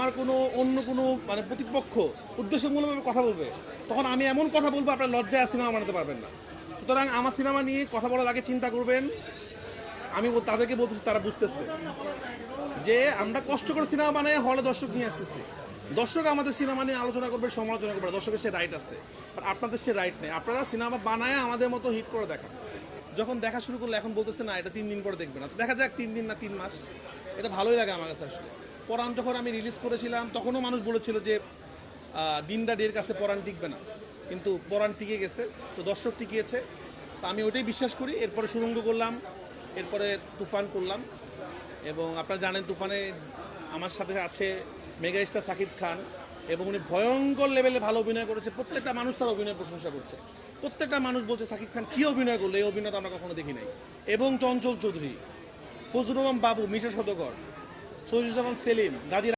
আমার কোনো অন্য কোনো মানে প্রতিপক্ষ উদ্দেশ্যমূলকভাবে কথা বলবে, তখন আমি এমন কথা বলবো আপনার লজ্জায় সিনেমা বানাতে পারবেন না। সুতরাং আমার সিনেমা নিয়ে কথা বলার আগে চিন্তা করবেন। আমি তাদেরকে বলতেছি, তারা বুঝতেছে যে আমরা কষ্ট করে সিনেমা বানায় হলে দর্শক নিয়ে আসতেছি। দর্শক আমাদের সিনেমা নিয়ে আলোচনা করবে, সমালোচনা করবে, দর্শকের সে রাইট আছে, বাট আপনাদের সে রাইট নেই। আপনারা সিনেমা বানায় আমাদের মতো হিট করে দেখান। যখন দেখা শুরু করলে এখন বলতেছে না এটা 3 দিন পরে দেখবে না, তো দেখা যাক 3 দিন না 3 মাস, এটা ভালোই লাগে আমার কাছে আসলে। পরাণ যখন আমি রিলিজ করেছিলাম তখনও মানুষ বলেছিল যে দিনটা ডের কাছে পরাণ টিকবে না, কিন্তু পরাণ টিকে গেছে, তো দর্শক টিকিয়েছে, তো আমি ওইটাই বিশ্বাস করি। এরপরে সুরঙ্গ করলাম, এরপরে তুফান করলাম, এবং আপনারা জানেন তুফানে আমার সাথে আছে মেগা স্টার সাকিব খান, এবং উনি ভয়ঙ্কর লেভেলে ভালো অভিনয় করেছে। প্রত্যেকটা মানুষ তার অভিনয় প্রশংসা করছে, প্রত্যেকটা মানুষ বলছে সাকিব খান কী অভিনয় করলো, এই অভিনয়টা আমরা কখনো দেখি নাই। এবং চঞ্চল চৌধুরী, ফজলুর রহমান বাবু, মিশা সদকর, সৈয়দুজ্জামান সেলিম, গাজী